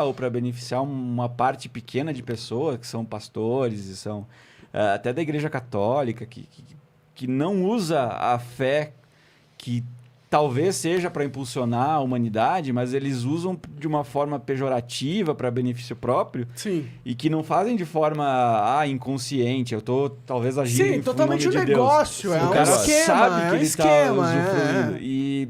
ou para beneficiar uma parte pequena de pessoas, que são pastores e são até da Igreja Católica, que não usa a fé que talvez seja para impulsionar a humanidade, mas eles usam de uma forma pejorativa para benefício próprio. Sim. E que não fazem de forma inconsciente. Eu tô talvez agindo Sim, em totalmente nome um de negócio. Deus. É O um cara esquema, sabe que é um ele esquema. tá usufruindo. E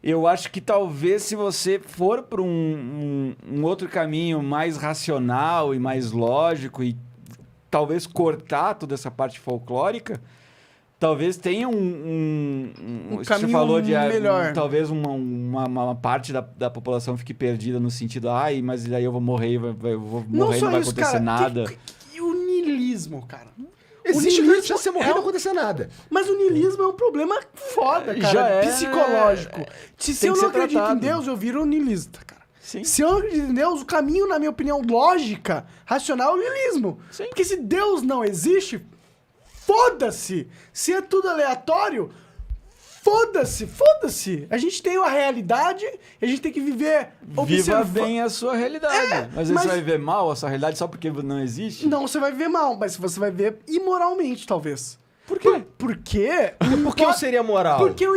eu acho que talvez se você for para um outro caminho mais racional e mais lógico e talvez cortar toda essa parte folclórica, talvez tenha um você caminho falou de melhor. talvez uma parte da população fique perdida no sentido, mas daí eu vou morrer, eu vou morrer e não vai acontecer cara, nada. E o niilismo, cara? Existe o o niilismo você morrer e não acontecer nada. Mas o niilismo é um problema foda, cara. Já é, psicológico. Se tem eu que não ser acredito tratado. em Deus, eu viro um niilista, cara. Sim. Se eu não acredito em Deus, o caminho, na minha opinião, lógica, racional, é o niilismo. Sim. Porque se Deus não existe, foda-se. Se é tudo aleatório, foda-se. A gente tem uma realidade e a gente tem que viver Viva bem a sua realidade. Mas mas- você vai ver mal a sua realidade só porque não existe? Não, você vai viver mal, mas você vai ver imoralmente, talvez. Por quê? Porque... Por que eu seria moral? Porque o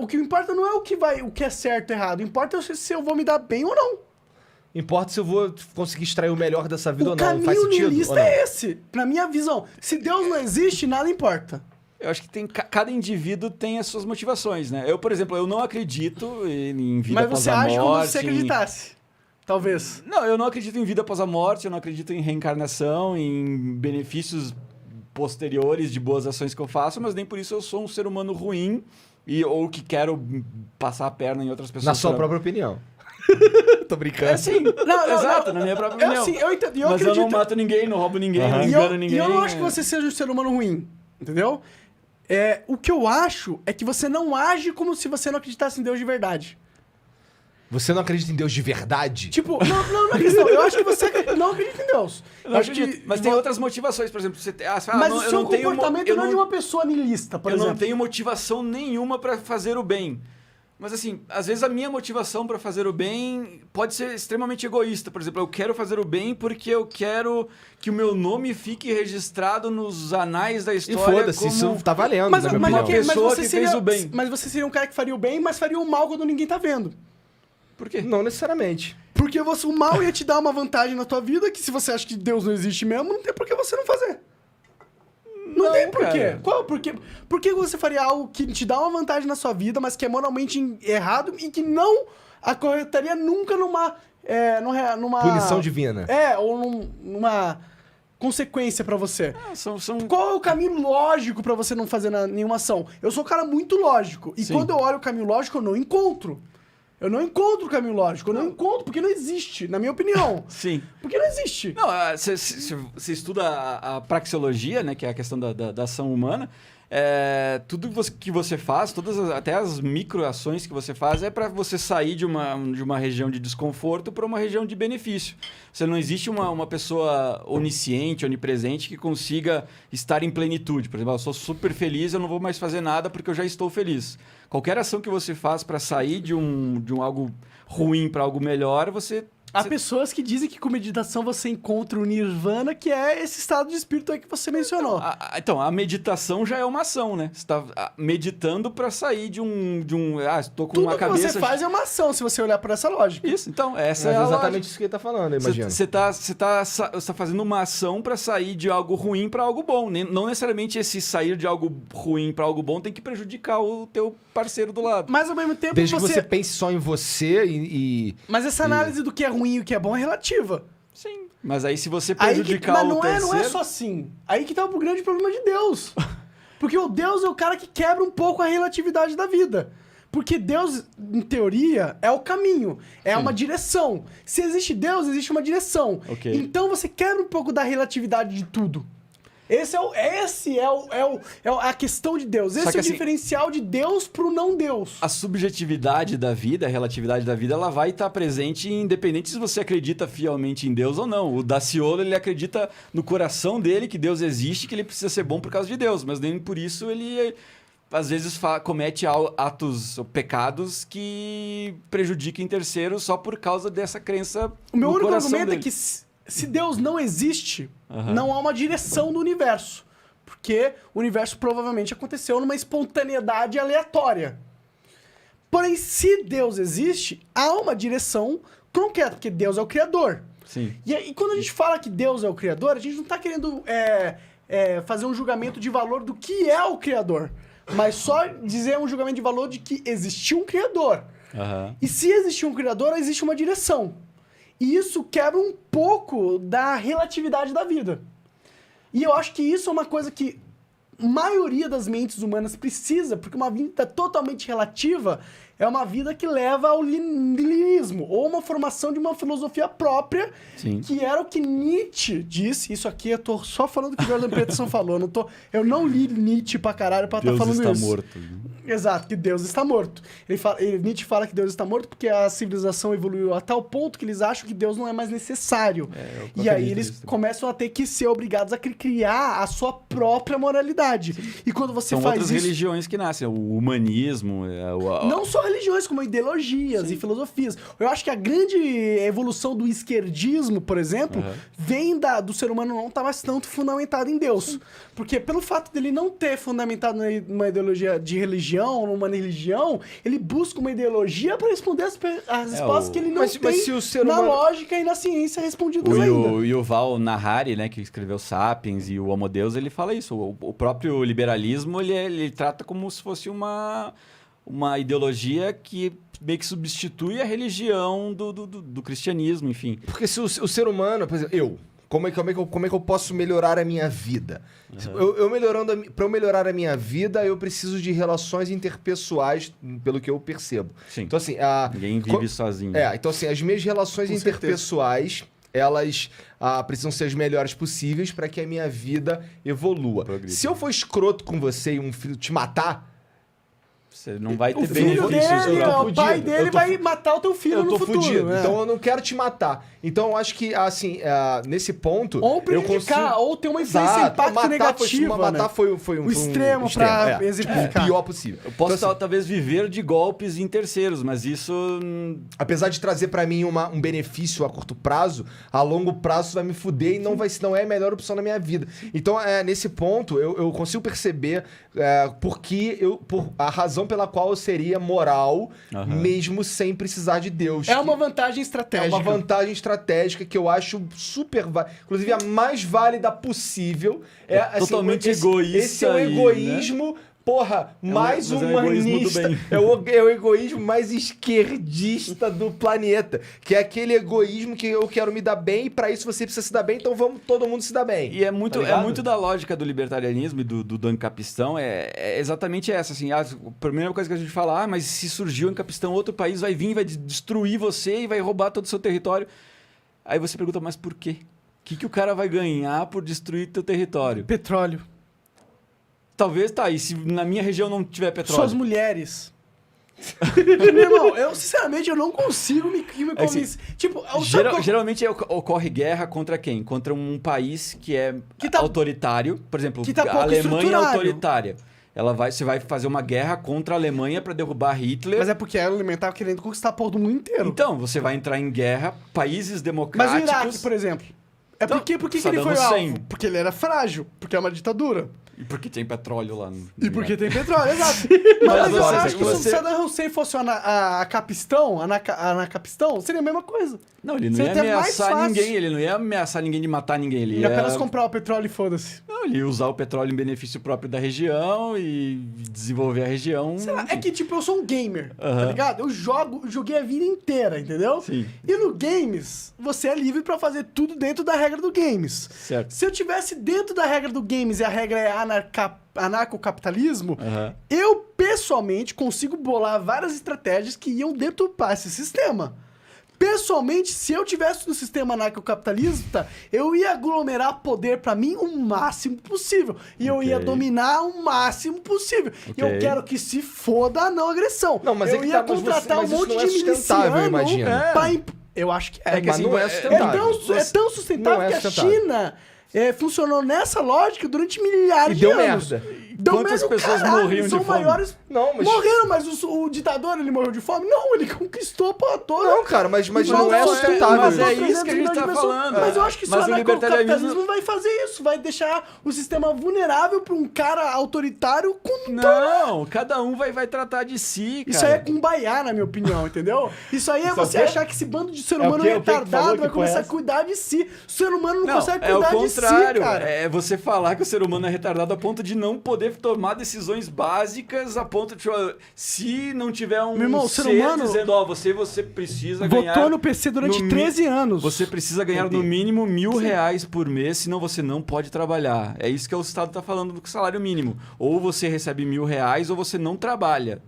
que importa não é o que é certo ou errado. Importa se eu vou me dar bem ou não. Importa se eu vou conseguir extrair o melhor dessa vida O ou não. Faz caminho sentido? niilista ou não? é esse. Pra minha visão. Se Deus não existe, nada importa. Eu acho que cada indivíduo tem as suas motivações, né? Eu, por exemplo, eu não acredito em vida Mas após você a morte. age como se você acreditasse. Talvez. Não, eu não acredito em vida após a morte, eu não acredito em reencarnação, em benefícios posteriores de boas ações que eu faço, mas nem por isso eu sou um ser humano ruim ou que quero passar a perna em outras pessoas. Na sua própria opinião. Tô brincando. É assim, exato, não. na minha própria É opinião. assim, eu entendo, eu mas acredito. eu não mato ninguém, não roubo ninguém, não E engano ninguém. eu não acho que você seja um ser humano ruim. Entendeu? O que eu acho é que você não age como se você não acreditasse em Deus de verdade. Você não acredita em Deus de verdade? Tipo, não é questão. Eu acho que você não acredita em Deus. Eu acho que, mas tem outras motivações, por exemplo, você Mas não, o eu seu não tenho comportamento não é de uma pessoa niilista, por eu exemplo. não tenho motivação nenhuma para fazer o bem. Mas assim, às vezes a minha motivação para fazer o bem pode ser extremamente egoísta. Por exemplo, eu quero fazer o bem porque eu quero que o meu nome fique registrado nos anais da E história. foda-se, como... isso tá valendo, Mas, na minha mas, opinião. ok, mas pessoa você que seria, fez o bem. Mas você seria um cara que faria o bem, mas faria o mal quando ninguém tá vendo. Por quê? Não necessariamente. Porque o mal ia te dar uma vantagem na tua vida que se você acha que Deus não existe mesmo, não tem por que você não fazer. Não tem por quê. cara. Por que você faria algo que te dá uma vantagem na sua vida, mas que é moralmente errado e que não acarretaria nunca numa Punição divina. Ou numa consequência pra você. São... Qual é o caminho lógico pra você não fazer nenhuma ação? Eu sou um cara muito lógico. E Sim. quando eu olho o caminho lógico, eu não encontro. Eu não encontro o caminho lógico. Eu não encontro porque não existe, na minha opinião. Sim. Porque não existe. Não, você estuda a praxeologia, né, que é a questão da ação humana. Tudo que você faz, até as microações que você faz, é para você sair de uma região de desconforto para uma região de benefício. Você não existe uma pessoa onisciente, onipresente que consiga estar em plenitude. Por exemplo, eu sou super feliz, eu não vou mais fazer nada porque eu já estou feliz. Qualquer ação que você faz para sair de um algo ruim para algo melhor, Há pessoas que dizem que com meditação você encontra o nirvana, que é esse estado de espírito aí que você mencionou. Então, a meditação já é uma ação, né? Você está meditando para sair de um... estou com Tudo uma que cabeça... você faz é uma ação, se você olhar por essa lógica. Isso, então, essa É é a exatamente lógica. isso que ele tá falando, eu imagino. Você tá fazendo uma ação para sair de algo ruim para algo bom. Não necessariamente esse sair de algo ruim para algo bom tem que prejudicar o teu parceiro do lado. Mas ao mesmo tempo Desde que você pense só em você e... Mas essa análise do que é ruim e o que é bom é relativa. Sim. Mas aí se você Mas prejudicar o terceiro... não é só assim. Aí que tá o grande problema de Deus. Porque o Deus é o cara que quebra um pouco a relatividade da vida. Porque Deus, em teoria, é o caminho. É uma direção. Se existe Deus, existe uma direção. Ok. Então você quebra um pouco da relatividade de tudo. Esse é a questão de Deus. Esse que é o assim- diferencial de Deus pro não Deus. A subjetividade da vida, a relatividade da vida, ela vai estar presente independente se você acredita fielmente em Deus ou não. O Daciolo, ele acredita no coração dele que Deus existe, que ele precisa ser bom por causa de Deus, mas nem por isso ele às vezes comete atos ou pecados que prejudiquem terceiros só por causa dessa crença. O meu no único coração argumento dele. é que se Deus não existe, não há uma direção do universo. Porque o universo provavelmente aconteceu numa espontaneidade aleatória. Porém, se Deus existe, há uma direção concreta, porque Deus é o Criador. Sim. E quando a gente fala que Deus é o Criador, a gente não está querendo fazer um julgamento de valor do que é o Criador, mas só dizer um julgamento de valor de que existiu um Criador. E se existiu um Criador, existe uma direção. E isso quebra um pouco da relatividade da vida. E eu acho que isso é uma coisa que a maioria das mentes humanas precisa, porque uma vida totalmente relativa é uma vida que leva ao niilismo, ou uma formação de uma filosofia própria, Sim. que era o que Nietzsche disse. Isso aqui eu tô só falando o que o Jordan Peterson falou. Eu não li Nietzsche pra caralho pra estar falando Deus isso. está morto. Exato, que Deus está morto. Nietzsche fala que Deus está morto porque a civilização evoluiu a tal ponto que eles acham que Deus não é mais necessário. E aí eles começam a ter que ser obrigados a criar a sua própria moralidade. E quando você São faz outras isso... religiões que nascem. O humanismo... Não só religiões, como ideologias e filosofias. Eu acho que a grande evolução do esquerdismo, por exemplo, vem do ser humano não estar mais tanto fundamentado em Deus. Porque pelo fato dele não ter fundamentado numa ideologia de religião, numa religião, ele busca uma ideologia para responder as respostas que ele não tem se o ser na humano... lógica e na ciência respondidas ainda. O Yuval Harari, né, que escreveu Sapiens e o Homo Deus, ele fala isso. O próprio liberalismo, ele trata como se fosse uma ideologia que meio que substitui a religião do cristianismo, enfim. Porque se o ser humano, por exemplo, como é que eu posso melhorar a minha vida? Para eu melhorar a minha vida, eu preciso de relações interpessoais, pelo que eu percebo. Sim. Então, assim, Ninguém vive sozinho. Então, assim, as minhas relações interpessoais, elas precisam ser as melhores possíveis para que a minha vida evolua. Progride. Se eu for escroto com você e um filho te matar, Você não vai ter O filho benefícios. dele, eu tô o pai fudido. dele Eu tô vai matar o teu filho eu no tô futuro. fudido. né? Então eu não quero te matar. Então eu acho que, assim, nesse ponto... Ou eu prejudicar, consigo... ou ter uma influência Exato. impacto Matar negativa. Matar né? foi O extremo pra O exemplificar. pior possível. Eu posso Então, assim, talvez viver de golpes em terceiros, mas isso... apesar de trazer pra mim um benefício a curto prazo, a longo prazo vai me fuder e não é a melhor opção na minha vida. Então, nesse ponto, eu consigo perceber por a razão pela qual eu seria moral, mesmo sem precisar de Deus. É uma vantagem É estratégica. uma vantagem estratégica que eu acho super válida. Inclusive, a mais válida possível. Assim, totalmente esse egoísta é o aí, egoísmo, porra, mais mas é o egoísmo do humanista. bem. É o egoísmo mais esquerdista do planeta. Que é aquele egoísmo que eu quero me dar bem e pra isso você precisa se dar bem, então vamos todo mundo se dar bem. E é muito, Tá ligado? muito da lógica do libertarianismo e do ancapistão, é exatamente essa, assim, a primeira coisa que a gente fala, mas se surgiu o ancapistão, outro país vai vir, vai destruir você e vai roubar todo o seu território. Aí você pergunta, mas por quê? O que o cara vai ganhar por destruir teu território? Petróleo. Talvez, e se na minha região não tiver petróleo? Suas mulheres. Meu irmão, sinceramente, eu não consigo me convencer. Assim, Tipo, geralmente ocorre guerra contra quem? Contra um país que é autoritário. Por exemplo, que tá a pouco Alemanha é estruturado. autoritária. Você vai fazer uma guerra contra a Alemanha para derrubar Hitler. Mas é porque a Alemanha tava querendo conquistar a porra do mundo inteiro. Então, você vai entrar em guerra, países Mas democráticos... o Iraque, por exemplo. Então, Por que ele Saddam foi Hussein. alvo? Porque ele era frágil, porque é uma ditadura. E porque tem petróleo lá. E porque tem petróleo, exato. Mas eu acho que se o Saddam Hussein fosse a Capistão, seria a mesma coisa. Não, ele não Seria ia até mais ameaçar fácil. ninguém, ele não ia ameaçar ninguém de matar ninguém. Ele E ia apenas comprar o petróleo e foda-se. Não, ele ia usar o petróleo em benefício próprio da região e desenvolver a região. Sei lá, é que tipo, eu sou um gamer, tá ligado? Eu joguei a vida inteira, entendeu? Sim. E no games, você é livre pra fazer tudo dentro da regra do games. Certo. Se eu tivesse dentro da regra do games e a regra é anarcocapitalismo, eu pessoalmente consigo bolar várias estratégias que iam deturpar esse sistema. Pessoalmente, se eu tivesse no sistema anarcocapitalista, eu ia aglomerar poder pra mim o máximo possível. E eu ia dominar o máximo possível. E eu quero que se foda a não agressão. Não, mas eu ia contratar um monte de sustentável, imagina. Eu acho que é. Mas não é sustentável. É tão sustentável Não é que a sustentável. China funcionou nessa lógica durante milhares E de deu anos. merda. Deu Quantas merda, pessoas caralho, morriam de são fome? maiores... Não, mas... Morreram, mas o ditador, ele morreu de fome? Não, ele conquistou a porra toda. Não, cara, mas Mas não é sustentável. mas é Matou isso que a gente 300 tá milhões de pessoas. falando. Mas eu acho que Mas só o o libertarianismo capitalismo vai fazer isso. Vai deixar o sistema vulnerável pra um cara autoritário com... Não, cada um vai tratar de si, cara. Isso aí é kumbaya, na minha opinião, entendeu? Isso aí é você o quê? achar que esse bando de ser É o humano quê? O que que falou? retardado Que vai porra é começar a essa? cuidar de si. O ser humano não consegue é o cuidar de si, contrário. cara. É você falar que o ser humano é retardado a ponto de não poder tomar decisões básicas, a ponto de, se não tiver um Meu irmão, o ser ser humano dizendo, você precisa ganhar... Votou no PC durante no 13 anos. Você precisa ganhar no mínimo R$1.000 por mês, senão você não pode trabalhar. É isso que o Estado está falando do salário mínimo. Ou você recebe R$1.000 ou você não trabalha.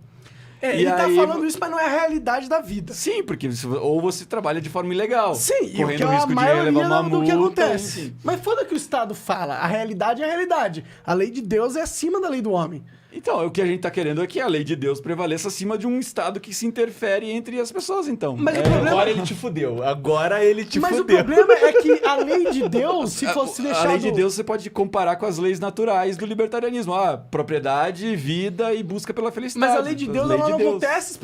E Ele tá aí- falando isso, mas não é a realidade da vida. Sim, porque ou você trabalha de forma ilegal. Sim, e o correndo que é o a risco de maioria levar uma do que multa, acontece. enfim. Mas foda o que o Estado fala. A realidade é a realidade. A lei de Deus é acima da lei do homem. Então, o que a gente tá querendo é que a lei de Deus prevaleça acima de um Estado que se interfere entre as pessoas, então. Mas o problema... Agora ele te fudeu. Agora ele te Mas o fudeu. problema é que a lei de Deus, se fosse A deixado... lei de Deus você pode comparar com as leis naturais do libertarianismo. Propriedade, vida e busca pela felicidade. Mas a lei de Deus, Lei ela de não Deus. acontece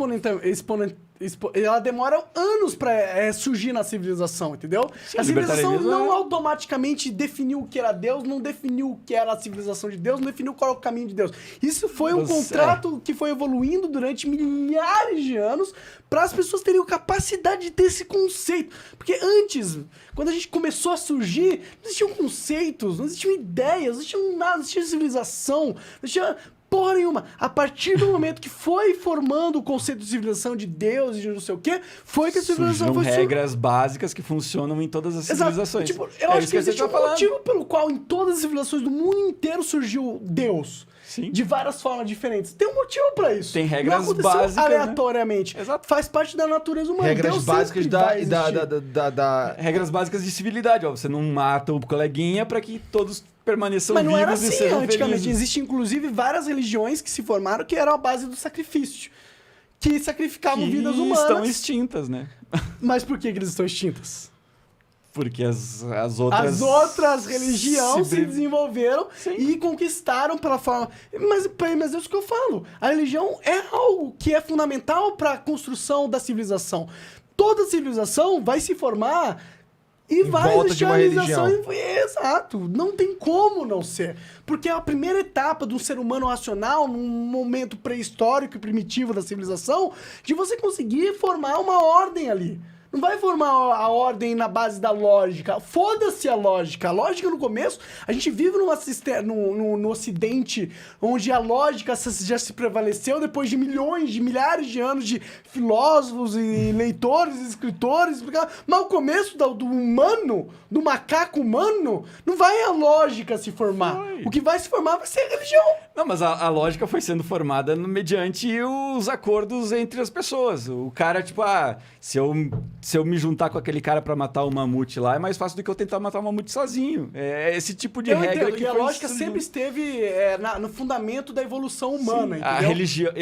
ela demora anos pra surgir na civilização, entendeu? Sim, a civilização libertarianismo não é- automaticamente definiu o que era Deus, não definiu o que era a civilização de Deus, não definiu qual é o caminho de Deus. Isso foi um contrato que foi evoluindo durante milhares de anos para as pessoas terem a capacidade de ter esse conceito. Porque antes, quando a gente começou a surgir, não existiam conceitos, não existiam ideias, não existia nada, não existia civilização, não existia... porra nenhuma. A partir do momento que foi formando o conceito de civilização de Deus e de não sei o quê, foi que a civilização Surgiram foi... regras básicas que funcionam em todas as Exato. civilizações. Tipo, eu acho isso que você existe tá um falando. motivo pelo qual em todas as civilizações do mundo inteiro surgiu Deus. Sim. De várias formas diferentes. Tem um motivo pra isso. Tem regras não aconteceu básicas, né? aleatoriamente. Exato. Faz parte da natureza humana. Regras Deus básicas sempre da, vai existir. da... Regras básicas de civilidade. Você não mata o coleguinha para que todos permaneçam Mas não vivos era e assim sejam antigamente. felizes. Existem, inclusive, várias religiões que se formaram que eram a base do sacrifício. Que sacrificavam Que vidas humanas. estão extintas, né? Mas por que eles estão extintas? Porque as outras... As outras religiões se se desenvolveram Sim. e conquistaram pela forma... Mas é isso que eu falo. A religião é algo que é fundamental para a construção da civilização. Toda civilização vai se formar e vai volta existir de uma a realização. religião. Exato. Não tem como não ser. Porque é a primeira etapa de um ser humano racional, num momento pré-histórico e primitivo da civilização, de você conseguir formar uma ordem ali. Não vai formar a ordem na base da lógica. Foda-se a lógica. A lógica no começo, a gente vive no Ocidente, onde a lógica já se prevaleceu depois de milhares de anos de filósofos e leitores, escritores. Mas o começo do humano, do macaco humano, não vai a lógica se formar. Foi. O que vai se formar vai ser a religião. Não, mas a lógica foi sendo formada mediante os acordos entre as pessoas. O cara, tipo, se eu me juntar com aquele cara pra matar o mamute lá, é mais fácil do que eu tentar matar o mamute sozinho. É esse tipo de Eu regra entendo. que E a foi lógica surgindo. sempre esteve no fundamento da evolução humana, Sim, entendeu? a religião,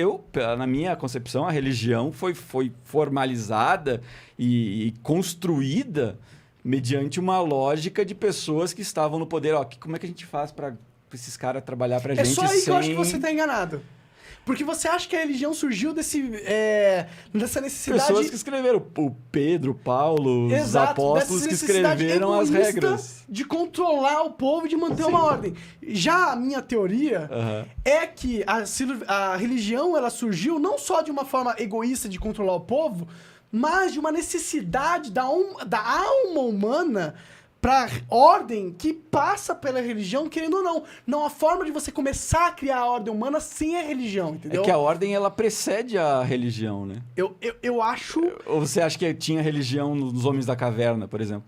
na minha concepção, a religião foi formalizada e construída mediante uma lógica de pessoas que estavam no poder. Como é que a gente faz para esses caras trabalhar pra É gente só aí que eu acho que sem- você tá enganado. Porque você acha que a religião surgiu dessa necessidade... Pessoas que escreveram, o Pedro, o Paulo, os Exato, apóstolos dessa que necessidade escreveram as egoísta regras. de controlar o povo e de manter uma ordem. Já a minha teoria Aham. é que a religião ela surgiu não só de uma forma egoísta de controlar o povo, mas de uma necessidade da alma humana para ordem que passa pela religião, querendo ou não. Não há forma de você começar a criar a ordem humana sem a religião, entendeu? É que a ordem, ela precede a religião, né? Eu acho... Ou você acha que tinha religião nos Homens da Caverna, por exemplo?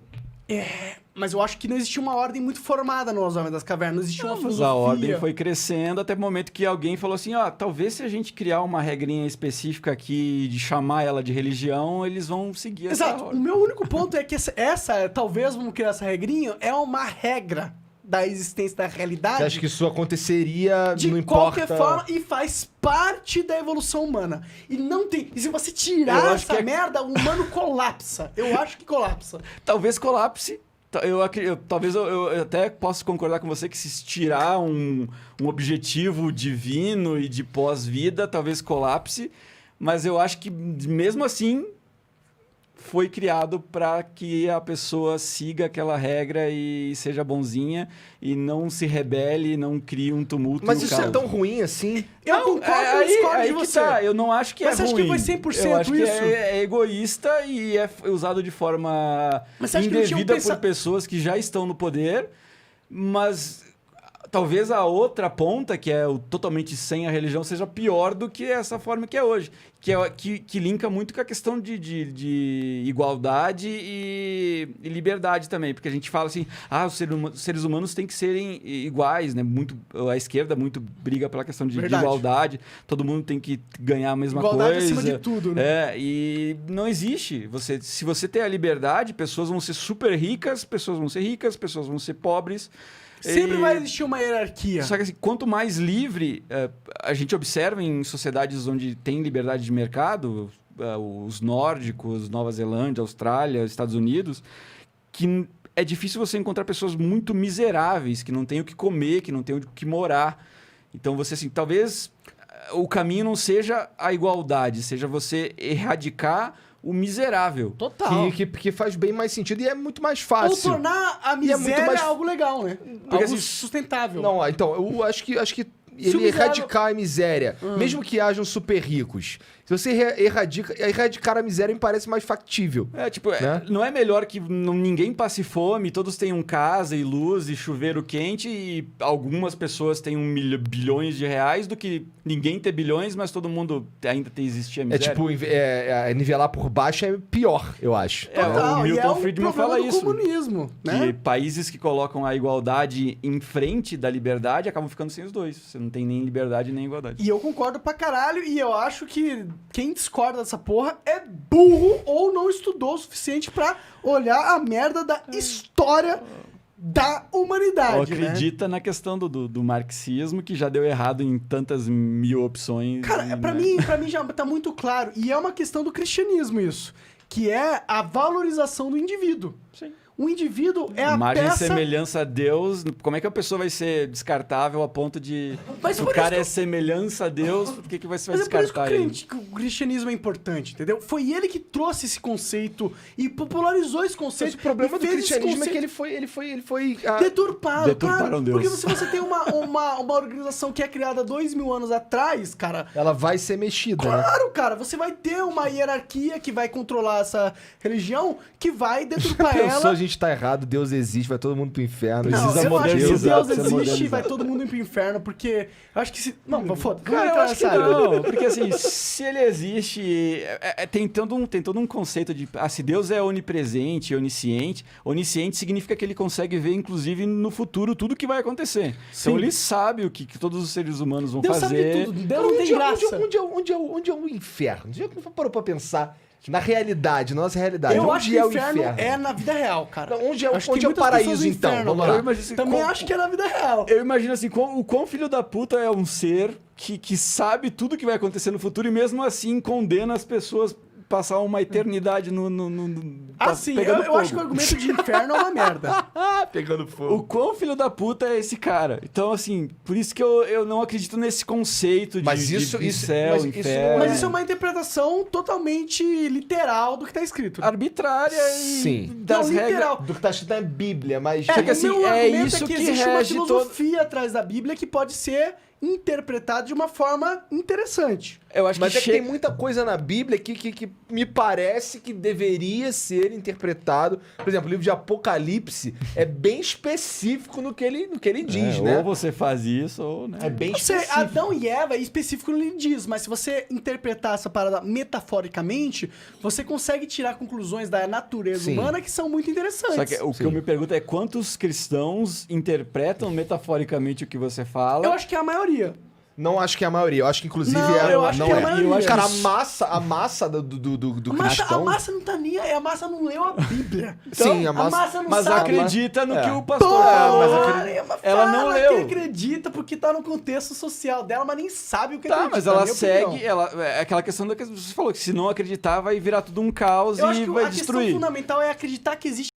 Mas eu acho que não existia uma ordem muito formada nos Homens das Cavernas. Não existia uma Mas filosofia. a ordem foi crescendo até o momento que alguém falou assim, talvez se a gente criar uma regrinha específica aqui de chamar ela de religião, eles vão seguir essa Exato. O ordem. meu único ponto é que talvez vamos criar essa regrinha, é uma regra da existência da realidade. Você acha que isso aconteceria, de não importa... qualquer forma, e faz parte da evolução humana. E não tem... E se você Eu tirar acho essa que é- merda, o humano colapsa. Eu acho que colapsa. Talvez colapse, Talvez eu até possa concordar com você que se tirar um objetivo divino e de pós-vida, talvez colapse, mas eu acho que mesmo assim foi criado para que a pessoa siga aquela regra e seja bonzinha e não se rebele, não crie um tumulto. Mas no isso caos. é tão ruim assim? Eu concordo e discordo de você. Tá. Eu não acho que Mas é você ruim. acha que foi 100% eu acho que isso? é egoísta e é usado de forma Mas você acha que não tinha um indevida por pessoas que já estão no poder, mas talvez a outra ponta, que é o totalmente sem a religião, seja pior do que essa forma que é hoje. Que linka muito com a questão de igualdade e liberdade também. Porque a gente fala assim, os seres humanos têm que serem iguais, né? A esquerda muito briga pela questão de igualdade. Todo mundo tem que ganhar a mesma igualdade coisa. acima de tudo, né? E não existe. Se você tem a liberdade, pessoas vão ser super ricas, pessoas vão ser pobres. Sempre vai existir uma hierarquia. Só que assim, quanto mais livre a gente observa em sociedades onde tem liberdade de mercado, os nórdicos, Nova Zelândia, Austrália, Estados Unidos, que é difícil você encontrar pessoas muito miseráveis, que não têm o que comer, que não têm o que morar. Então você assim, talvez o caminho não seja a igualdade, seja você erradicar o miserável. Total. Que faz bem mais sentido e é muito mais fácil. Ou tornar a miséria algo legal, né? Algo assim, sustentável. Não, então, eu acho que ele erradicar a miséria, mesmo que hajam super ricos. Se você erradicar a miséria me parece mais factível. Né? Não é melhor que ninguém passe fome, todos tenham casa e luz e chuveiro quente e algumas pessoas tenham bilhões de reais do que ninguém ter bilhões, mas todo mundo ainda existir a miséria? Nivelar por baixo é pior, eu acho. O Milton Friedman fala isso. Comunismo, né? Que países que colocam a igualdade em frente da liberdade acabam ficando sem os dois. Você não tem nem liberdade nem igualdade. E eu concordo pra caralho, e eu acho que quem discorda dessa porra é burro ou não estudou o suficiente pra olhar a merda da história da humanidade. Ou acredita na questão do marxismo, que já deu errado em tantas mil opções. Cara, pra mim já tá muito claro, e é uma questão do cristianismo isso, que é a valorização do indivíduo. Sim. O indivíduo é a imagem peça... e semelhança a Deus. Como é que a pessoa vai ser descartável a ponto de... Mas o cara é semelhança a Deus, por que você vai descartar ele? Que o cristianismo é importante, entendeu? Foi ele que trouxe esse conceito e popularizou esse conceito. Mas o problema do cristianismo é que ele foi deturpado. Deturparam Deus. Porque se você tem uma organização que é criada 2000 anos atrás, cara... Ela vai ser mexida, Claro, né? cara. Você vai ter uma hierarquia que vai controlar essa religião, que vai deturpar ela... A gente tá errado, Deus existe, vai todo mundo pro inferno. Não, Precisa eu acho que se modernizar, Deus precisa existe, vai modernizar. todo mundo ir pro inferno, porque... Eu acho que se... Não, foda-se. Cara, eu entrar acho que nessa área. não, porque assim, se ele existe, tem todo um conceito de, se Deus é onipresente, onisciente significa que ele consegue ver, inclusive, no futuro, tudo que vai acontecer. Sim. Então ele sabe o que todos os seres humanos vão Deus fazer. sabe tudo. Deus não tem graça. Onde é o inferno? Já parou pra pensar na realidade, na nossa realidade? Eu onde acho que é o inferno é na vida real, cara. Não, onde é Acho que o muitas paraíso, pessoas no então? inferno, Vamos cara. lá. Eu imagino assim, Também acho que é na vida real. Eu imagino assim, o quão filho da puta é um ser que sabe tudo que vai acontecer no futuro e mesmo assim condena as pessoas passar uma eternidade Assim, pegando eu acho que o fogo. argumento de inferno é uma merda. Pegando fogo. O quão filho da puta é esse cara? Então, assim, por isso que eu não acredito nesse conceito de, Mas de isso- céu, mas isso inferno. não Mas isso é uma interpretação totalmente literal do que tá escrito. arbitrária e Sim. das Não, regras. literal. Do que tá escrito na Bíblia, mas... Só que assim, o meu é argumento isso que existe uma rege filosofia atrás da Bíblia que pode ser interpretada de uma forma interessante. Eu acho Mas que é que tem muita coisa na Bíblia que me parece que deveria ser interpretado. Por exemplo, o livro de Apocalipse é bem específico no que ele diz, né? Ou você faz isso, ou... Né? É bem Você, específico. Adão e Eva é específico no que ele diz, mas se você interpretar essa parada metaforicamente, você consegue tirar conclusões da natureza Sim. humana que são muito interessantes. Só que o que eu me pergunto é quantos cristãos interpretam metaforicamente o que você fala? Eu acho que é a maioria. Não acho que é a maioria. Eu acho que, inclusive, Não, eu acho não que é a é. maioria. Eu acho que, cara, a massa do A cristão... massa não tá nem aí, a massa não leu a Bíblia. Sim, a a massa... massa não Mas sabe. acredita no É. que o pastor Porra, falou. Ela não fala leu. que acredita porque tá no contexto social dela, mas nem sabe o que Tá, acredita. mas na ela minha segue, opinião. é aquela questão da que você falou, que se não acreditar vai virar tudo um caos Eu acho e que vai a destruir. questão fundamental é acreditar que existe